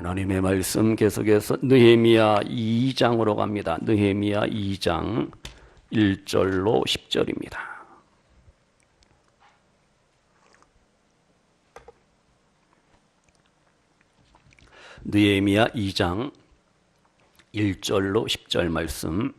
하나님의 말씀 계속해서 느헤미야 2장으로 갑니다. 느헤미야 2장 1절로 10절입니다. 느헤미야 2장 1절로 10절 말씀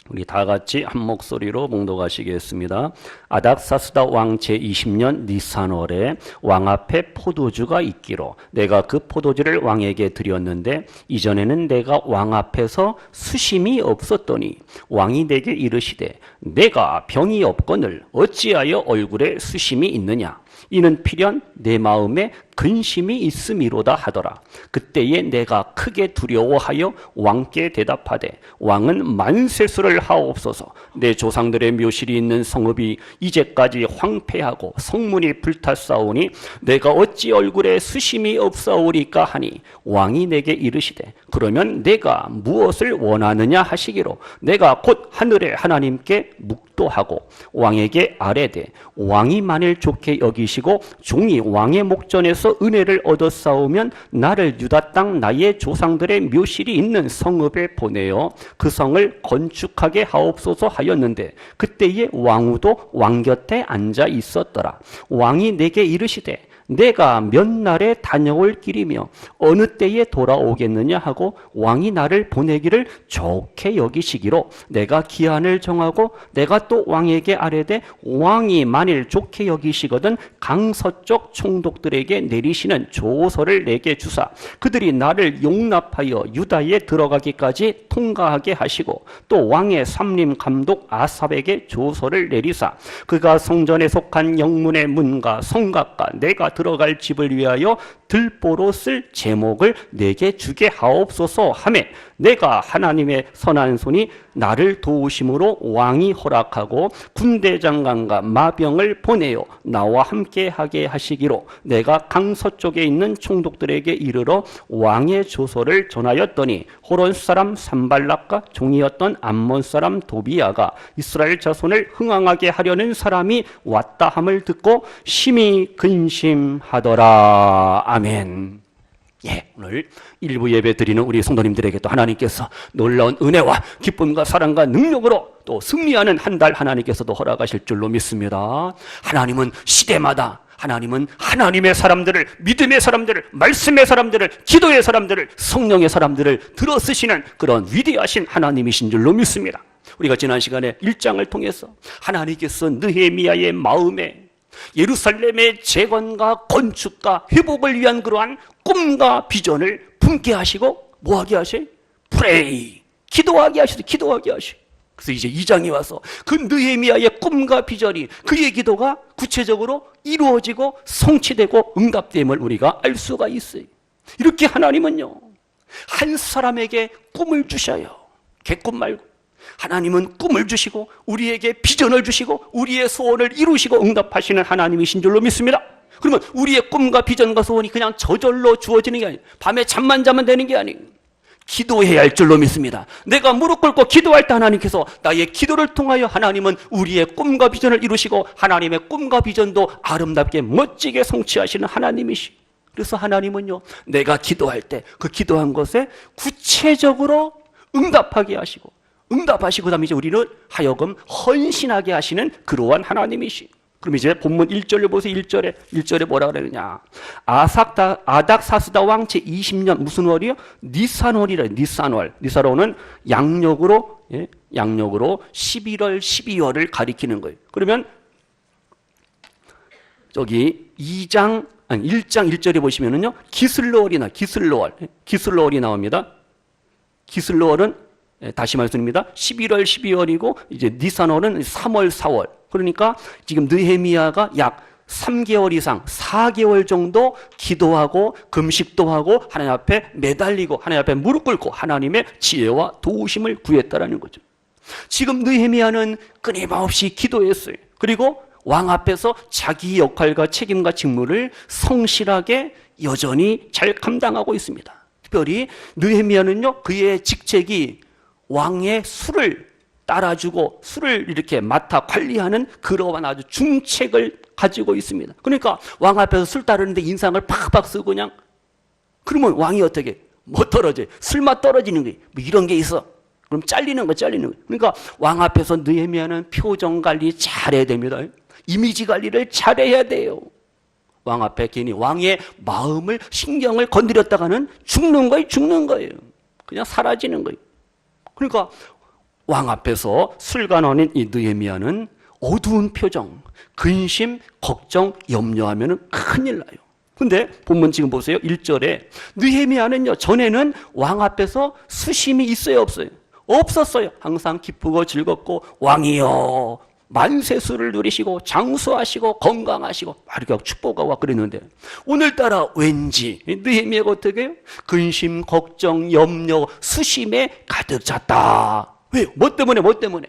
우리 다 같이 한 목소리로 봉독하시겠습니다. 아닥사스다 왕 제20년 니산월에 왕 앞에 포도주가 있기로 내가 그 포도주를 왕에게 드렸는데 이전에는 내가 왕 앞에서 수심이 없었더니 왕이 내게 이르시되 내가 병이 없거늘 어찌하여 얼굴에 수심이 있느냐 이는 필연 내 마음에 근심이 있음이로다 하더라. 그때에 내가 크게 두려워하여 왕께 대답하되 왕은 만세수를 하옵소서. 내 조상들의 묘실이 있는 성읍이 이제까지 황폐하고 성문이 불탔사오니 내가 어찌 얼굴에 수심이 없사오리까 하니 왕이 내게 이르시되 그러면 내가 무엇을 원하느냐 하시기로 내가 곧 하늘의 하나님께 묵도하고 왕에게 아뢰되 왕이 만일 좋게 여기시고 종이 왕의 목전에서 은혜를 얻었사오면 나를 유다 땅 나의 조상들의 묘실이 있는 성읍에 보내어 그 성을 건축하게 하옵소서 하였는데 그때에 왕후도 왕 곁에 앉아 있었더라. 왕이 내게 이르시되 내가 몇 날에 다녀올 길이며 어느 때에 돌아오겠느냐 하고 왕이 나를 보내기를 좋게 여기시기로 내가 기한을 정하고 내가 또 왕에게 아뢰되 왕이 만일 좋게 여기시거든 강서쪽 총독들에게 내리시는 조서를 내게 주사 그들이 나를 용납하여 유다에 들어가기까지 통과하게 하시고 또 왕의 삼림 감독 아삽에게 조서를 내리사 그가 성전에 속한 영문의 문과 성곽과 내가 들어갈 집을 위하여 들보로 쓸 제목을 내게 주게 하옵소서 하매 내가 하나님의 선한 손이 나를 도우심으로 왕이 허락하고 군대 장관과 마병을 보내어 나와 함께 하게 하시기로 내가 강서쪽에 있는 총독들에게 이르러 왕의 조서를 전하였더니 호론 사람 산발락과 종이었던 암몬 사람 도비야가 이스라엘 자손을 흥황하게 하려는 사람이 왔다 함을 듣고 심히 근심하더라. 아멘. 예, 오늘 일부 예배 드리는 우리 성도님들에게 또 하나님께서 놀라운 은혜와 기쁨과 사랑과 능력으로 또 승리하는 한 달 하나님께서도 허락하실 줄로 믿습니다. 하나님은 시대마다 하나님은 하나님의 사람들을, 믿음의 사람들을, 말씀의 사람들을, 기도의 사람들을, 성령의 사람들을 들어쓰시는 그런 위대하신 하나님이신 줄로 믿습니다. 우리가 지난 시간에 1장을 통해서 하나님께서 느헤미야의 마음에 예루살렘의 재건과 건축과 회복을 위한 그러한 꿈과 비전을 품게 하시고 뭐하게 하셔요? 프레이, 기도하게 하시고 기도하게 하셔요. 그래서 이제 2장에 와서 그 느헤미야의 꿈과 비전이 그의 기도가 구체적으로 이루어지고 성취되고 응답됨을 우리가 알 수가 있어요. 이렇게 하나님은요 한 사람에게 꿈을 주셔요. 개꿈 말고 하나님은 꿈을 주시고 우리에게 비전을 주시고 우리의 소원을 이루시고 응답하시는 하나님이신 줄로 믿습니다. 그러면 우리의 꿈과 비전과 소원이 그냥 저절로 주어지는 게 아니에요. 밤에 잠만 자면 되는 게 아니에요. 기도해야 할 줄로 믿습니다. 내가 무릎 꿇고 기도할 때 하나님께서 나의 기도를 통하여 하나님은 우리의 꿈과 비전을 이루시고 하나님의 꿈과 비전도 아름답게 멋지게 성취하시는 하나님이시. 그래서 하나님은요 내가 기도할 때 그 기도한 것에 구체적으로 응답하게 하시고 응답하시고 그다음에 이제 우리는 하여금 헌신하게 하시는 그러한 하나님이시. 그럼 이제 본문 1절을 보세요. 1절에 뭐라 그러느냐. 아닥사스다 왕 제20년 무슨 월이요? 니산월이래. 니산월은 양력으로 11월 12월을 가리키는 거예요. 그러면 저기 1장 1절에 보시면은요. 기슬로월이 나옵니다. 기슬로월은 다시 말씀드립니다. 11월 12월이고 이제 니산월은 3월 4월. 그러니까 지금 느헤미야가 약 3개월 이상 4개월 정도 기도하고 금식도 하고 하나님 앞에 매달리고 하나님 앞에 무릎 꿇고 하나님의 지혜와 도우심을 구했다라는 거죠. 지금 느헤미야는 끊임없이 기도했어요. 그리고 왕 앞에서 자기 역할과 책임과 직무를 성실하게 여전히 잘 감당하고 있습니다. 특별히 느헤미야는요 그의 직책이 왕의 술을 따라주고 술을 이렇게 맡아 관리하는 그러한 아주 중책을 가지고 있습니다. 그러니까 왕 앞에서 술 따르는데 인상을 팍팍 쓰고 그냥 그러면 왕이 어떻게? 뭐 떨어져요? 술맛 떨어지는 거예요. 뭐 이런 게 있어. 그럼 잘리는 거. 그러니까 왕 앞에서 느헤미야는 표정 관리 잘해야 됩니다. 이미지 관리를 잘해야 돼요. 왕 앞에 괜히 왕의 마음을, 신경을 건드렸다가는 죽는 거예요. 그냥 사라지는 거예요. 그러니까 왕 앞에서 술관원인 이 느헤미야는 어두운 표정, 근심, 걱정, 염려하면 큰일 나요. 근데 본문 지금 보세요. 1절에 느헤미야는요, 전에는 왕 앞에서 수심이 있어요, 없어요? 없었어요. 항상 기쁘고 즐겁고 왕이여 만세수를 누리시고 장수하시고 건강하시고 이렇게 축복하고 그랬는데, 오늘따라 왠지 느헤미야가 어떻게 해요? 근심, 걱정, 염려, 수심에 가득 찼다. 왜요? 뭐 때문에?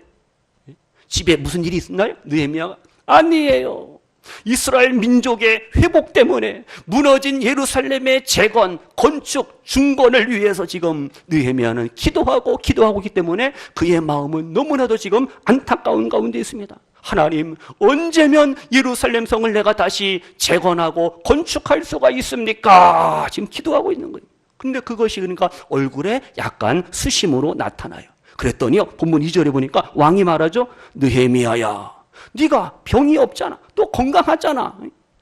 집에 무슨 일이 있나요? 느헤미야가? 아니에요. 이스라엘 민족의 회복 때문에 무너진 예루살렘의 재건, 건축, 중건을 위해서 지금 느헤미야는 기도하고 있기 때문에 그의 마음은 너무나도 지금 안타까운 가운데 있습니다. 하나님, 언제면 예루살렘 성을 내가 다시 재건하고 건축할 수가 있습니까? 지금 기도하고 있는 거예요. 근데 그것이 그러니까 얼굴에 약간 수심으로 나타나요. 그랬더니요, 본문 2절에 보니까 왕이 말하죠. 느헤미야야, 네가 병이 없잖아. 또 건강하잖아.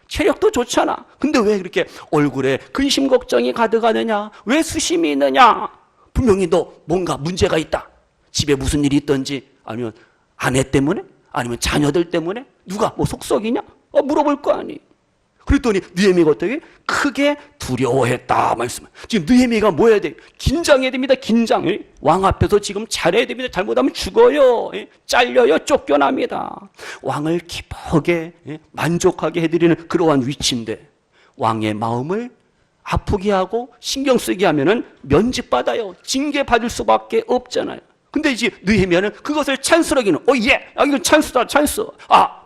체력도 좋잖아. 근데 왜 그렇게 얼굴에 근심 걱정이 가득하느냐? 왜 수심이 있느냐? 분명히 너 뭔가 문제가 있다. 집에 무슨 일이 있던지, 아니면 아내 때문에, 아니면 자녀들 때문에, 누가 뭐 속썩이냐? 물어볼 거 아니. 그랬더니 느헤미야가 어떻게? 크게 두려워했다 말씀. 지금 느헤미야가 뭐 해야 돼? 긴장해야 됩니다. 긴장. 왕 앞에서 지금 잘해야 됩니다. 잘못하면 죽어요. 잘려요. 쫓겨납니다. 왕을 기쁘게 만족하게 해드리는 그러한 위치인데, 왕의 마음을 아프게 하고 신경 쓰게 하면은 면직받아요. 징계받을 수밖에 없잖아요. 근데 이제 느헤미야는 그것을 찬스로 여기는, 이건 찬스다, 찬스.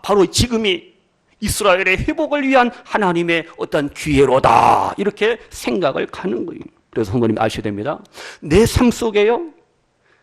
바로 지금이 이스라엘의 회복을 위한 하나님의 어떤 기회로다, 이렇게 생각을 가는 거예요. 그래서 성도님 아셔야 됩니다. 내 삶 속에요,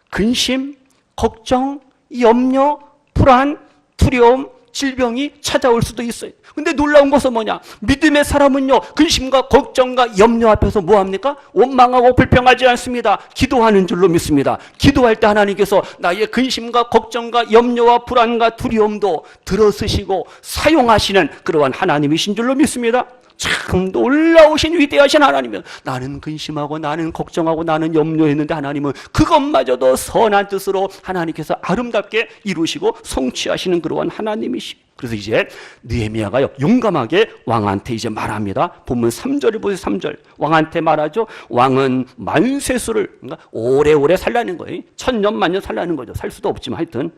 근심, 걱정, 염려, 불안, 두려움, 질병이 찾아올 수도 있어요. 근데 놀라운 것은 뭐냐? 믿음의 사람은요, 근심과 걱정과 염려 앞에서 뭐합니까? 원망하고 불평하지 않습니다. 기도하는 줄로 믿습니다. 기도할 때 하나님께서 나의 근심과 걱정과 염려와 불안과 두려움도 들어쓰시고 사용하시는 그러한 하나님이신 줄로 믿습니다. 참 놀라우신 위대하신 하나님이요, 나는 근심하고 나는 걱정하고 나는 염려했는데 하나님은 그것마저도 선한 뜻으로 하나님께서 아름답게 이루시고 성취하시는 그러한 하나님이시. 그래서 이제 느헤미야가요, 용감하게 왕한테 이제 말합니다. 본문 3절을 보세요. 3절 왕한테 말하죠. 왕은 만세수를, 그러니까 오래오래 살라는 거예요. 천년 만년 살라는 거죠. 살 수도 없지만 하여튼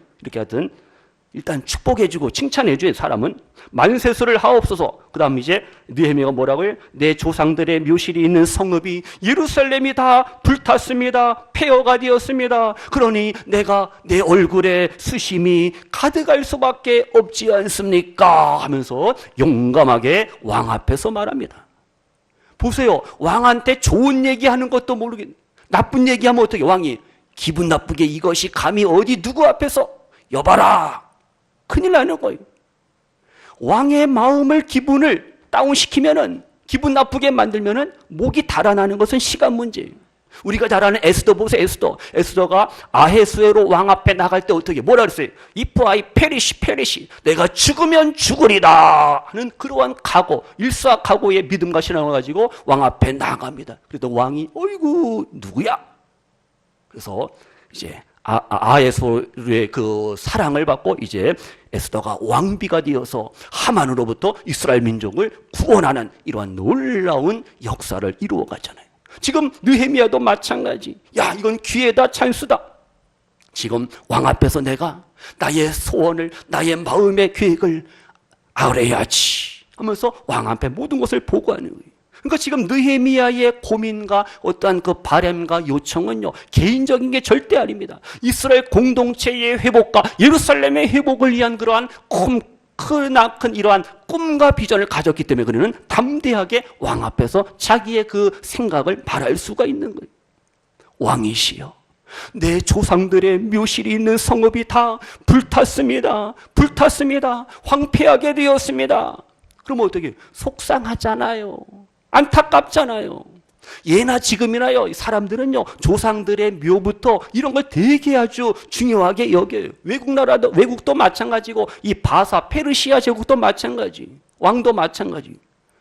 일단 축복해주고 칭찬해줘요. 사람은 만세수를 하옵소서. 그 다음 이제 느헤미야가 뭐라고요? 내 조상들의 묘실이 있는 성읍이 예루살렘이 다 불탔습니다. 폐허가 되었습니다. 그러니 내가 내 얼굴에 수심이 가득할 수밖에 없지 않습니까? 하면서 용감하게 왕 앞에서 말합니다. 보세요. 왕한테 좋은 얘기하는 것도 모르겠네. 나쁜 얘기하면 어떻게? 왕이 기분 나쁘게 이것이 감히 어디 누구 앞에서 여봐라, 큰일 나는 거예요. 왕의 마음을, 기분을 다운시키면은, 기분 나쁘게 만들면은 목이 달아나는 것은 시간 문제예요. 우리가 잘 아는 에스더 보세요. 에스더가 아헤스웨로 왕 앞에 나갈 때 어떻게 뭐라 그랬어요? If I perish, 내가 죽으면 죽으리다 하는 그러한 각오, 일사각오의 믿음과 신앙을 가지고 왕 앞에 나갑니다. 그래도 왕이 어이구 누구야? 그래서 이제 아에소의 그 사랑을 받고 이제 에스더가 왕비가 되어서 하만으로부터 이스라엘 민족을 구원하는 이러한 놀라운 역사를 이루어 가잖아요. 지금 느헤미야도 마찬가지. 이건 기회다, 찬스다. 지금 왕 앞에서 내가 나의 소원을, 나의 마음의 계획을 아뢰야지 하면서 왕 앞에 모든 것을 보고하는 거예요. 그러니까 지금 느헤미야의 고민과 어떠한 그 바램과 요청은요, 개인적인 게 절대 아닙니다. 이스라엘 공동체의 회복과 예루살렘의 회복을 위한 그러한 크나큰 이러한 꿈과 비전을 가졌기 때문에 그는 담대하게 왕 앞에서 자기의 그 생각을 말할 수가 있는 거예요. 왕이시여, 내 조상들의 묘실이 있는 성읍이 다 불탔습니다. 황폐하게 되었습니다. 그러면 어떻게? 속상하잖아요. 안타깝잖아요. 예나 지금이나요, 사람들은요, 조상들의 묘부터 이런 걸 되게 아주 중요하게 여겨요. 외국도 마찬가지고, 이 바사, 페르시아 제국도 마찬가지, 왕도 마찬가지.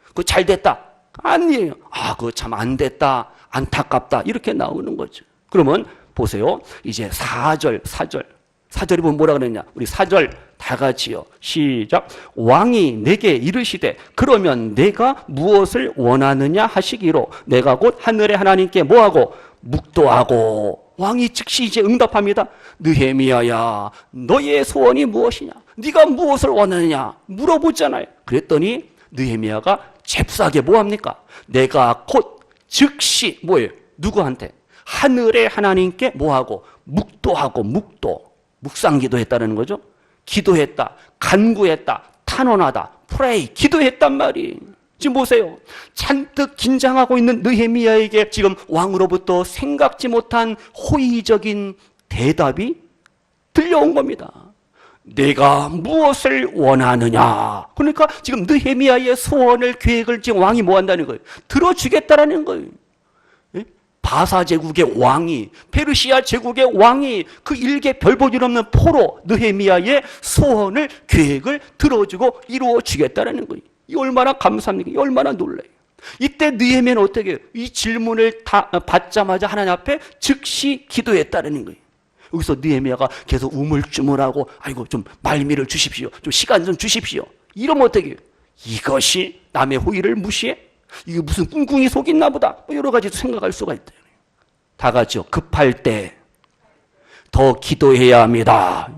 그거 잘 됐다. 아니에요. 그거 참 안 됐다. 안타깝다. 이렇게 나오는 거죠. 그러면 보세요. 이제 4절이 보면 뭐라 그러냐. 우리 4절 다 같이요. 시작. 왕이 내게 이르시되 그러면 내가 무엇을 원하느냐 하시기로 내가 곧 하늘의 하나님께 뭐하고 묵도하고. 왕이 즉시 이제 응답합니다. 느헤미야야, 너의 소원이 무엇이냐? 네가 무엇을 원하느냐 물어보잖아요. 그랬더니 느헤미야가 잽싸게 뭐합니까? 내가 곧 즉시 뭐예요? 누구한테? 하늘의 하나님께 뭐하고? 묵도하고. 묵상기도 했다는 거죠. 기도했다, 간구했다, 탄원하다, 프레이, 기도했단 말이. 지금 보세요. 잔뜩 긴장하고 있는 느헤미야에게 지금 왕으로부터 생각지 못한 호의적인 대답이 들려온 겁니다. 내가 무엇을 원하느냐. 그러니까 지금 느헤미야의 소원을, 계획을 지금 왕이 뭐 한다는 거예요? 들어주겠다라는 거예요. 바사 제국의 왕이, 페르시아 제국의 왕이 그 일개 별볼일 없는 포로 느헤미야의 소원을, 계획을 들어주고 이루어주겠다라는 거예요. 이 얼마나 감사합니까? 이 얼마나 놀라요. 이때 느헤미야는 어떻게 해요? 이 질문을 받자마자 하나님 앞에 즉시 기도했다라는 거예요. 여기서 느헤미야가 계속 우물쭈물하고 아이고 좀 말미를 주십시오. 좀 시간 좀 주십시오. 이러면 어떻게 해요? 이것이 남의 호의를 무시해? 이게 무슨 꿍꿍이 속이 있나 보다. 여러 가지 생각할 수가 있다. 다 같이요. 급할 때 더 기도해야 합니다.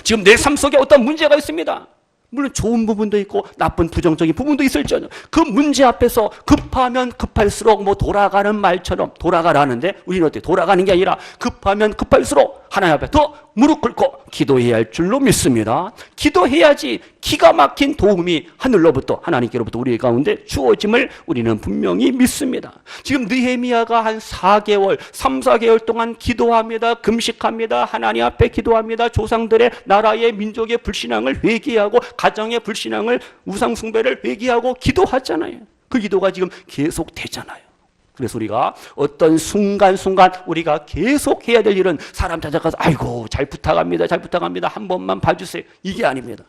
지금 내 삶 속에 어떤 문제가 있습니다. 물론 좋은 부분도 있고 나쁜 부정적인 부분도 있을지언정 그 문제 앞에서 급하면 급할수록 뭐 돌아가는 말처럼 돌아가라는데 우리는 어떻게 돌아가는 게 아니라 급하면 급할수록 하나님 앞에 더 무릎 꿇고 기도해야 할 줄로 믿습니다. 기도해야지 기가 막힌 도움이 하늘로부터 하나님께로부터 우리 가운데 주어짐을 우리는 분명히 믿습니다. 지금 느헤미야가 한 4개월 3-4개월 동안 기도합니다. 금식합니다. 하나님 앞에 기도합니다. 조상들의 나라의 민족의 불신앙을 회개하고 가정의 불신앙을 우상 숭배를 회개하고 기도하잖아요. 그 기도가 지금 계속 되잖아요. 그래서 우리가 어떤 순간순간 우리가 계속 해야 될 일은 사람 찾아가서 아이고 잘 부탁합니다. 잘 부탁합니다. 한 번만 봐주세요. 이게 아닙니다.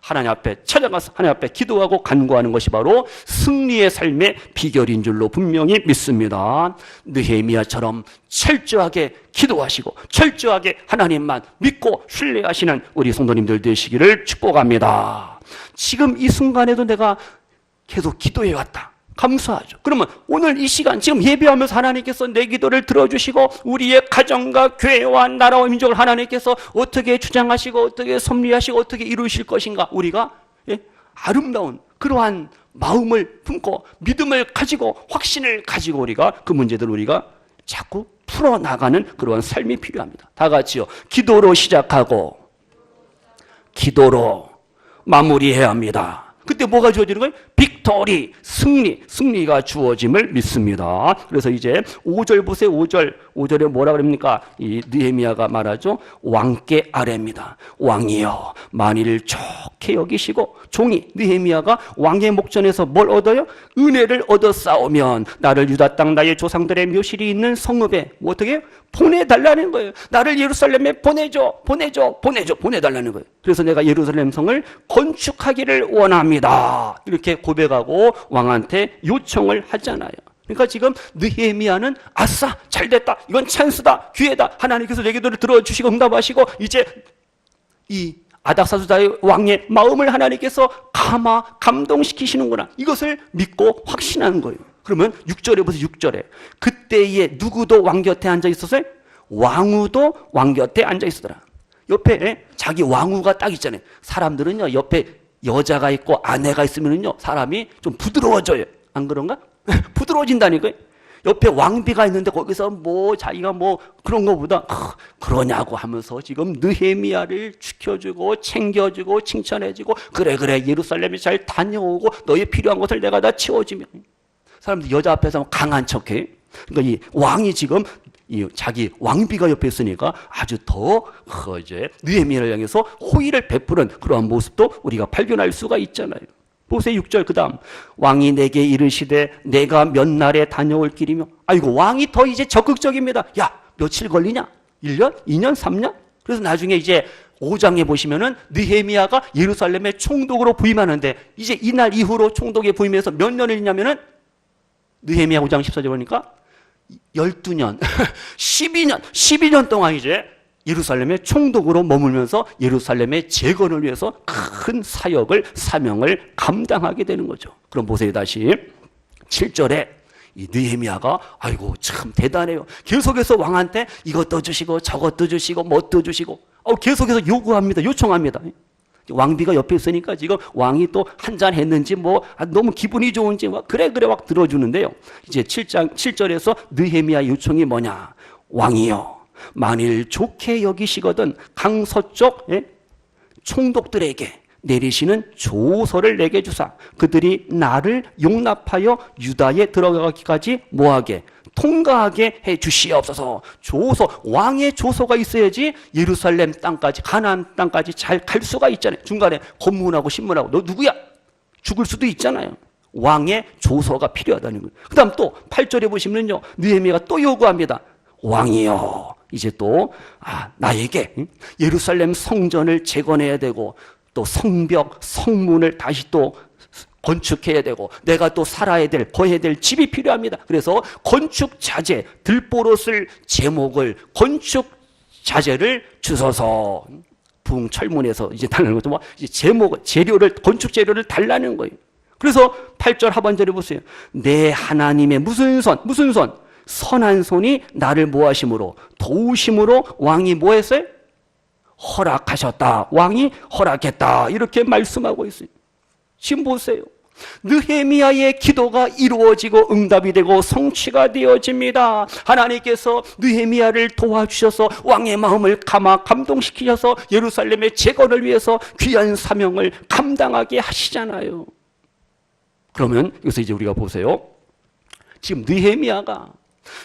하나님 앞에 찾아가서 하나님 앞에 기도하고 간구하는 것이 바로 승리의 삶의 비결인 줄로 분명히 믿습니다. 느헤미야처럼 철저하게 기도하시고 철저하게 하나님만 믿고 신뢰하시는 우리 성도님들 되시기를 축복합니다. 지금 이 순간에도 내가 계속 기도해왔다. 감사하죠. 그러면 오늘 이 시간 지금 예배하면서 하나님께서 내 기도를 들어주시고 우리의 가정과 교회와 나라와 민족을 하나님께서 어떻게 주장하시고 어떻게 섭리하시고 어떻게 이루실 것인가 우리가 아름다운 그러한 마음을 품고 믿음을 가지고 확신을 가지고 우리가 그 문제들을 우리가 자꾸 풀어나가는 그러한 삶이 필요합니다. 다 같이요. 기도로 시작하고 기도로 마무리해야 합니다. 그때 뭐가 주어지는 거예요? 빅토리, 승리가 주어짐을 믿습니다. 그래서 이제 5절 보세요. 5절에 뭐라 그럽니까? 이 느헤미야가 말하죠. 왕께 아뢰입니다. 왕이여 만일 좋게 여기시고 종이 느헤미야가 왕의 목전에서 뭘 얻어요? 은혜를 얻어 싸우면 나를 유다 땅 나의 조상들의 묘실이 있는 성읍에 어떻게 해요? 보내달라는 거예요. 나를 예루살렘에 보내달라는 거예요. 그래서 내가 예루살렘 성을 건축하기를 원합니다. 이렇게 고백하고 왕한테 요청을 하잖아요. 그러니까 지금 느헤미야는 아싸 잘됐다. 이건 찬스다. 기회다. 하나님께서 내 기도를 들어주시고 응답하시고 이제 이 아닥사스다의 왕의 마음을 하나님께서 감동시키시는구나. 이것을 믿고 확신하는 거예요. 그러면 6절에 보세요. 6절에 그때에 누구도 왕 곁에 앉아 있었어요? 왕후도 왕 곁에 앉아 있었더라. 옆에 자기 왕후가 딱 있잖아요. 사람들은요 옆에 여자가 있고 아내가 있으면요 사람이 좀 부드러워져요. 안 그런가? 부드러워진다니까요. 옆에 왕비가 있는데 거기서 뭐 자기가 뭐 그런 거보다 그러냐고 하면서 지금 느헤미야를 지켜주고 챙겨주고 칭찬해주고 그래 예루살렘에 잘 다녀오고 너의 필요한 것을 내가 다 채워주면 사람들 여자 앞에서 강한 척해. 그러니까 이 왕이 지금 이 자기 왕비가 옆에 있으니까 아주 더 이제 느헤미야를 향해서 호의를 베푸는 그러한 모습도 우리가 발견할 수가 있잖아요. 보세요. 6절 그 다음 왕이 내게 이르시되 내가 몇 날에 다녀올 길이며. 아이고, 왕이 더 이제 적극적입니다. 야, 며칠 걸리냐? 1년? 2년? 3년? 그래서 나중에 이제 5장에 보시면은 느헤미야가 예루살렘의 총독으로 부임하는데, 이제 이날 이후로 총독에 부임해서 몇 년을 있냐면은 느헤미야 5장 14절 보니까 12년, 12년 동안 이제 예루살렘의 총독으로 머물면서 예루살렘의 재건을 위해서 큰 사역을, 사명을 감당하게 되는 거죠. 그럼 보세요. 다시 7절에 이 느헤미야가 아이고 참 대단해요. 계속해서 왕한테 이것도 주시고 저것도 주시고 뭣도 주시고 계속해서 요구합니다. 요청합니다. 왕비가 옆에 있으니까 지금 왕이 또 한잔 했는지 뭐 너무 기분이 좋은지 막 그래 막 들어주는데요. 이제 7절에서 느헤미야 요청이 뭐냐? 왕이요, 만일 좋게 여기시거든 강서쪽 총독들에게 내리시는 조서를 내게 주사 그들이 나를 용납하여 유다에 들어가기까지 뭐하게? 통과하게 해 주시옵소서. 조서, 왕의 조서가 있어야지 예루살렘 땅까지, 가나안 땅까지 잘 갈 수가 있잖아요. 중간에 검문하고 신문하고 너 누구야? 죽을 수도 있잖아요. 왕의 조서가 필요하다는 거예요. 그 다음 또 8절에 보시면요, 느헤미야가 또 요구합니다. 왕이여, 이제 또 나에게 예루살렘 성전을 재건해야 되고 또 성벽, 성문을 다시 또 건축해야 되고 내가 또 살아야 될, 거해야 될 집이 필요합니다. 그래서 건축 자재, 들보로 쓸 제목을 건축 자재를 주소서. 부흥철문에서 이제 달라는 것도 이제 제목, 재료를, 건축 재료를 달라는 거예요. 그래서 8절 하반절에 보세요. 내 하나님의 무슨 선? 선한 손이 나를 뭐하심으로? 도우심으로 왕이 뭐 했어요? 허락하셨다. 왕이 허락했다. 이렇게 말씀하고 있어요. 지금 보세요. 느헤미야의 기도가 이루어지고 응답이 되고 성취가 되어집니다. 하나님께서 느헤미야를 도와주셔서 왕의 마음을 감동시키셔서 예루살렘의 재건을 위해서 귀한 사명을 감당하게 하시잖아요. 그러면 여기서 이제 우리가 보세요. 지금 느헤미야가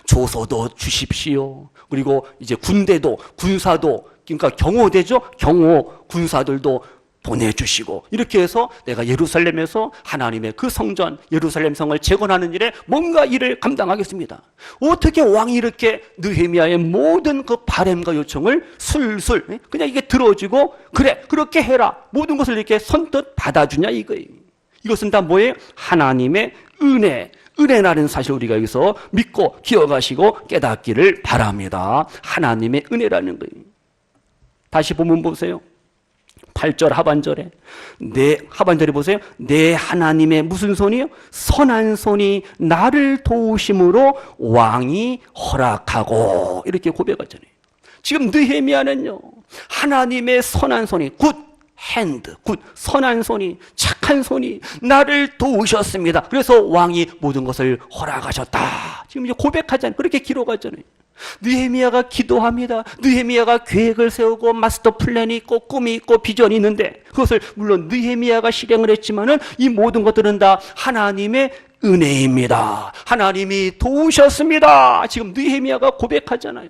조서도 주십시오. 그리고 이제 군대도, 군사도, 그러니까 경호대죠. 경호 군사들도 보내주시고 이렇게 해서 내가 예루살렘에서 하나님의 그 성전, 예루살렘 성을 재건하는 일에 뭔가 일을 감당하겠습니다. 어떻게 왕이 이렇게 느헤미야의 모든 그 바램과 요청을 술술 그냥 이게 들어주고 그래 그렇게 해라 모든 것을 이렇게 선뜻 받아주냐 이거예요. 이것은 다 뭐예요? 하나님의 은혜라는 사실 우리가 여기서 믿고 기억하시고 깨닫기를 바랍니다. 하나님의 은혜라는 거예요. 다시 본문 보세요. 8절 하반절에 하반절에 보세요. 내 하나님의 무슨 손이요? 선한 손이 나를 도우심으로 왕이 허락하고 이렇게 고백하잖아요. 지금 느헤미야는요, 하나님의 선한 손이 선한 손이, 착한 손이 나를 도우셨습니다. 그래서 왕이 모든 것을 허락하셨다. 지금 이제 고백하잖아요. 그렇게 기록하잖아요. 느헤미야가 기도합니다. 느헤미야가 계획을 세우고 마스터 플랜이 있고 꿈이 있고 비전이 있는데 그것을 물론 느헤미야가 실행을 했지만은 이 모든 것들은 다 하나님의 은혜입니다. 하나님이 도우셨습니다. 지금 느헤미야가 고백하잖아요.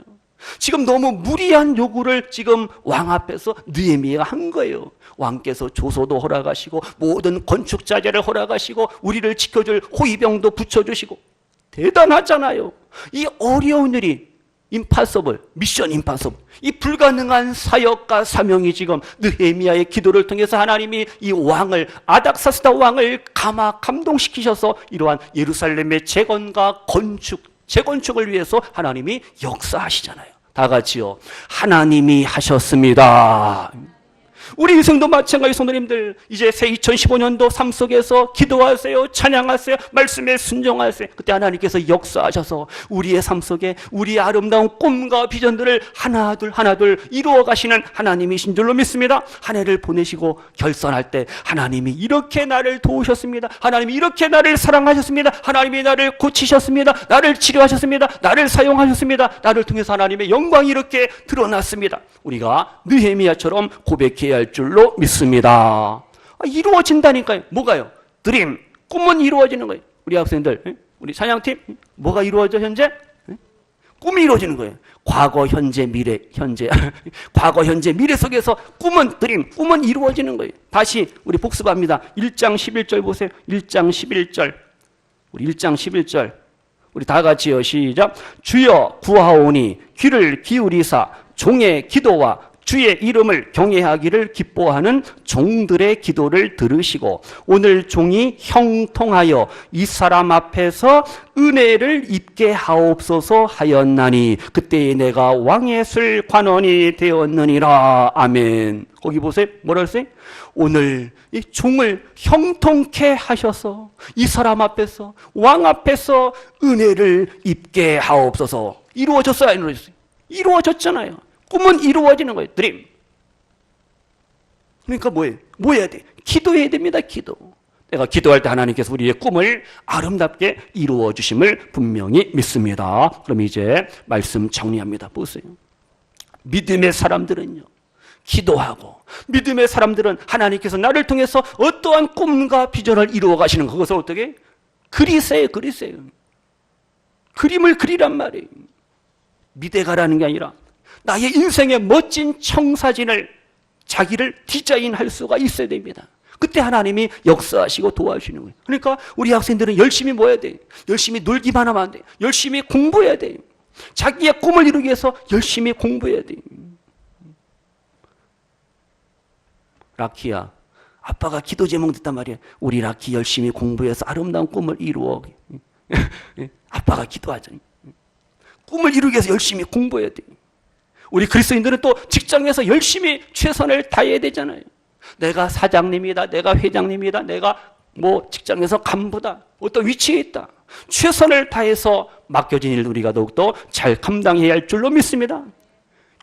지금 너무 무리한 요구를 지금 왕 앞에서 느헤미야가 한 거예요. 왕께서 조소도 허락하시고 모든 건축 자재를 허락하시고 우리를 지켜줄 호위병도 붙여주시고 대단하잖아요. 이 어려운 일이 미션 임파서블, 이 불가능한 사역과 사명이 지금 느헤미야의 기도를 통해서 하나님이 이 왕을, 아닥사스다 왕을 감동시키셔서 이러한 예루살렘의 재건과 재건축을 위해서 하나님이 역사하시잖아요. 다 같이요. 하나님이 하셨습니다. 우리 인생도 마찬가지. 성도님들 이제 새 2015년도 삶 속에서 기도하세요, 찬양하세요, 말씀에 순종하세요. 그때 하나님께서 역사하셔서 우리의 삶 속에 우리의 아름다운 꿈과 비전들을 하나둘 이루어 가시는 하나님이신 줄로 믿습니다. 한 해를 보내시고 결산할 때 하나님이 이렇게 나를 도우셨습니다. 하나님이 이렇게 나를 사랑하셨습니다. 하나님이 나를 고치셨습니다. 나를 치료하셨습니다. 나를 사용하셨습니다. 나를 통해서 하나님의 영광이 이렇게 드러났습니다. 우리가 느헤미야처럼 고백해야 할 줄로 믿습니다. 이루어진다니까요. 뭐가요? 드림, 꿈은 이루어지는 거예요. 우리 학생들, 우리 찬양팀 뭐가 이루어져 현재? 꿈이 이루어지는 거예요. 과거, 현재, 미래, 현재. 과거, 현재, 미래 속에서 꿈은 드림, 꿈은 이루어지는 거예요. 다시 우리 복습합니다. 1장 11절 보세요. 1장 11절. 우리 1장 11절. 우리 다 같이요. 시작. 주여 구하오니 귀를 기울이사 종의 기도와 주의 이름을 경외하기를 기뻐하는 종들의 기도를 들으시고 오늘 종이 형통하여 이 사람 앞에서 은혜를 입게 하옵소서 하였나니 그때에 내가 왕의 술 관원이 되었느니라. 아멘. 거기 보세요. 뭐라 그랬어요? 오늘 이 종을 형통케 하셔서 이 사람 앞에서 왕 앞에서 은혜를 입게 하옵소서. 이루어졌어요? 안 이루어졌어요? 이루어졌잖아요. 꿈은 이루어지는 거예요. 드림. 그러니까 뭐예요? 뭐 해야 돼? 기도해야 됩니다. 기도. 내가 기도할 때 하나님께서 우리의 꿈을 아름답게 이루어 주심을 분명히 믿습니다. 그럼 이제 말씀 정리합니다. 보세요. 믿음의 사람들은요, 기도하고 믿음의 사람들은 하나님께서 나를 통해서 어떠한 꿈과 비전을 이루어 가시는 그것을 어떻게? 그리세요. 그림을 그리란 말이에요. 미대가라는 게 아니라 나의 인생의 멋진 청사진을 자기를 디자인할 수가 있어야 됩니다. 그때 하나님이 역사하시고 도와주시는 거예요. 그러니까 우리 학생들은 열심히 뭐 해야 돼? 열심히 놀기만 하면 안 돼. 열심히 공부해야 돼. 자기의 꿈을 이루기 위해서 열심히 공부해야 돼. 라키야, 아빠가 기도 제목 듣단 말이야. 우리 라키 열심히 공부해서 아름다운 꿈을 이루어. 아빠가 기도하자. 꿈을 이루기 위해서 열심히 공부해야 돼. 우리 그리스도인들은 또 직장에서 열심히 최선을 다해야 되잖아요. 내가 사장님이다, 내가 회장님이다, 내가 뭐 직장에서 간부다, 어떤 위치에 있다. 최선을 다해서 맡겨진 일을 우리가 더욱더 잘 감당해야 할 줄로 믿습니다.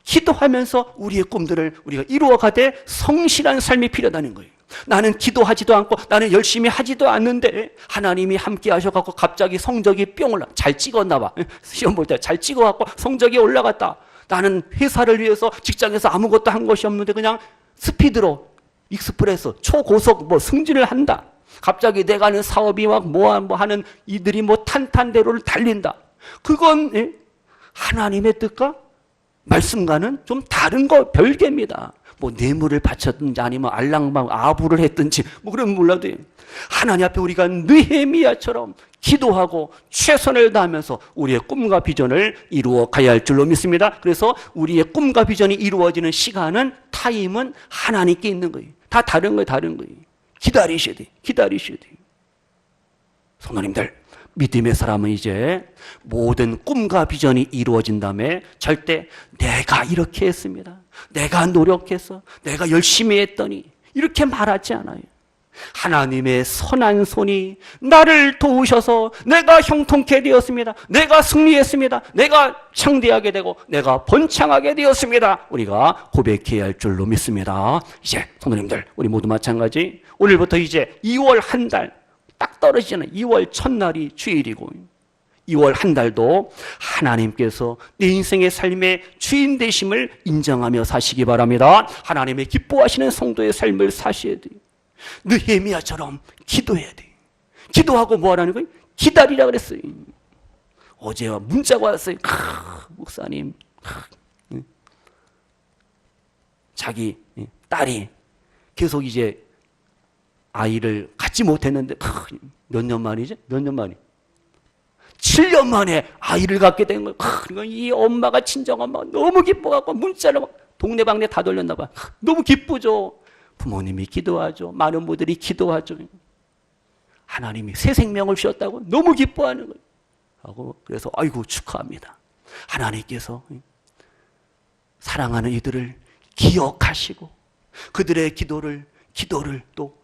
기도하면서 우리의 꿈들을 우리가 이루어가되 성실한 삶이 필요하다는 거예요. 나는 기도하지도 않고 나는 열심히 하지도 않는데 하나님이 함께 하셔갖고 갑자기 성적이 뿅 올라. 잘 찍었나 봐. 시험 볼 때 잘 찍어갖고 성적이 올라갔다. 나는 회사를 위해서 직장에서 아무것도 한 것이 없는데 그냥 스피드로 익스프레스 초고속 뭐 승진을 한다. 갑자기 내가 하는 사업이 막 뭐 하는 이들이 뭐 탄탄대로를 달린다. 그건 하나님의 뜻과 말씀과는 좀 다른 거 별개입니다. 뭐 뇌물을 바쳤든지 아니면 알랑방 아부를 했든지 뭐 그러면 몰라도 하나님 앞에 우리가 느헤미야처럼 기도하고 최선을 다하면서 우리의 꿈과 비전을 이루어 가야 할 줄로 믿습니다. 그래서 우리의 꿈과 비전이 이루어지는 시간은 타임은 하나님께 있는 거예요. 다 다른 거예요. 기다리셔야 돼요. 성도님들, 믿음의 사람은 이제 모든 꿈과 비전이 이루어진 다음에 절대 내가 이렇게 했습니다. 내가 노력해서 내가 열심히 했더니 이렇게 말하지 않아요. 하나님의 선한 손이 나를 도우셔서 내가 형통케 되었습니다. 내가 승리했습니다. 내가 창대하게 되고 내가 번창하게 되었습니다. 우리가 고백해야 할 줄로 믿습니다. 이제 성도님들, 우리 모두 마찬가지. 오늘부터 이제 2월 한 달 딱 떨어지잖아요. 2월 첫날이 주일이고 2월 한 달도 하나님께서 내 인생의 삶의 주인 되심을 인정하며 사시기 바랍니다. 하나님의 기뻐하시는 성도의 삶을 사셔야 돼요. 느헤미야처럼 기도해야 돼요. 기도하고 뭐 하라는 거예요? 기다리라 그랬어요. 어제 문자가 왔어요. 목사님, 자기 딸이 계속 이제 아이를 갖지 못했는데 몇 년 만이지? 7년 만에 아이를 갖게 된 거예요. 그러니까 이 엄마가 친정엄마가 너무 기뻐갖고 문자를 막 동네방네 다 돌렸나 봐. 너무 기쁘죠. 부모님이 기도하죠. 많은 분들이 기도하죠. 하나님이 새 생명을 주셨다고 너무 기뻐하는 거예요. 하고 그래서 아이고 축하합니다. 하나님께서 사랑하는 이들을 기억하시고 그들의 기도를 또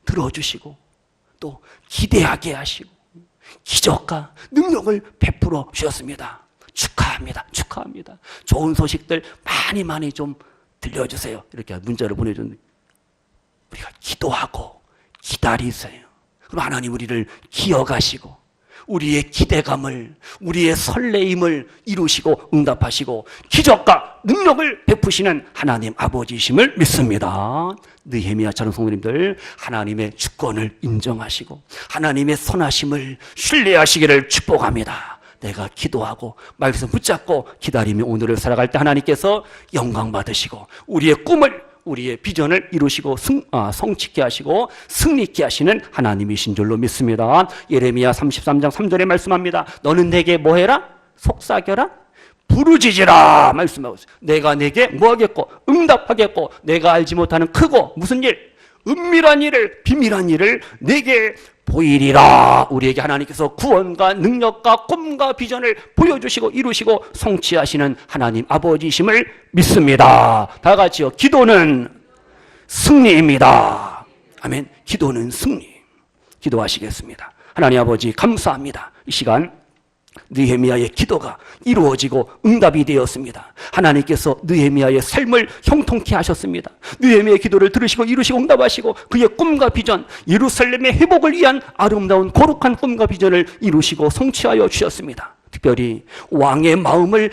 들어주시고 또 기대하게 하시고 기적과 능력을 베풀어 주셨습니다. 축하합니다. 좋은 소식들 많이 좀 들려주세요. 이렇게 문자를 보내줬는데 우리가 기도하고 기다리세요. 그럼 하나님 우리를 기억하시고 우리의 기대감을, 우리의 설레임을 이루시고 응답하시고 기적과 능력을 베푸시는 하나님 아버지심을 믿습니다. 느헤미야처럼 성도님들 하나님의 주권을 인정하시고 하나님의 선하심을 신뢰하시기를 축복합니다. 내가 기도하고 말씀 붙잡고 기다리며 오늘을 살아갈 때 하나님께서 영광 받으시고 우리의 꿈을, 우리의 비전을 이루시고 성취케 하시고 승리케 하시는 하나님이신 줄로 믿습니다. 예레미야 33장 3절에 말씀합니다. 너는 내게 뭐 해라? 속삭여라? 부르짖으라 말씀하고 있어요. 내가 내게 뭐 하겠고? 응답하겠고, 내가 알지 못하는 크고 무슨 일? 은밀한 일을, 비밀한 일을 내게 보이리라. 우리에게 하나님께서 구원과 능력과 꿈과 비전을 보여주시고 이루시고 성취하시는 하나님 아버지심을 믿습니다. 다 같이요. 기도는 승리입니다. 아멘. 기도는 승리. 기도하시겠습니다. 하나님 아버지 감사합니다. 이 시간 느헤미야의 기도가 이루어지고 응답이 되었습니다. 하나님께서 느헤미야의 삶을 형통케 하셨습니다. 느헤미야의 기도를 들으시고 이루시고 응답하시고 그의 꿈과 비전, 예루살렘의 회복을 위한 아름다운 거룩한 꿈과 비전을 이루시고 성취하여 주셨습니다. 특별히 왕의 마음을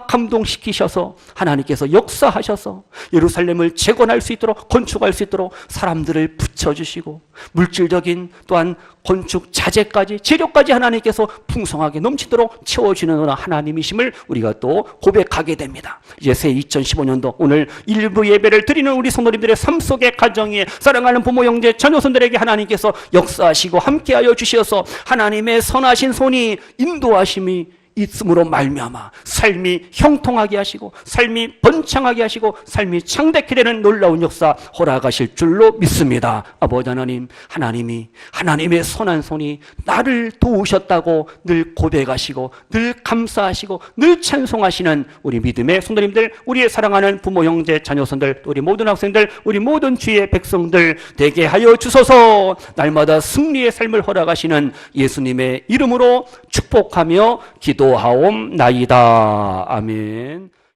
감동시키셔서 하나님께서 역사하셔서 예루살렘을 재건할 수 있도록, 건축할 수 있도록 사람들을 붙여주시고 물질적인 또한 건축 자재까지, 재료까지 하나님께서 풍성하게 넘치도록 채워주는 하나님이심을 우리가 또 고백하게 됩니다. 이제 새 2015년도 오늘 일부 예배를 드리는 우리 성도님들의 삶 속의 가정에 사랑하는 부모, 형제, 자녀손들에게 하나님께서 역사하시고 함께하여 주셔서 하나님의 선하신 손이 인도하심이 있음으로 말미암아 삶이 형통하게 하시고 삶이 번창하게 하시고 삶이 창대케 되는 놀라운 역사 허락하실 줄로 믿습니다. 아버지 하나님, 하나님의 선한 손이 나를 도우셨다고 늘 고백하시고 늘 감사하시고 늘 찬송하시는 우리 믿음의 성도님들, 우리의 사랑하는 부모, 형제, 자녀손들, 우리 모든 학생들, 우리 모든 주의 백성들 되게 하여 주소서. 날마다 승리의 삶을 허락하시는 예수님의 이름으로 축복하며 기도하옵나이다. 아멘.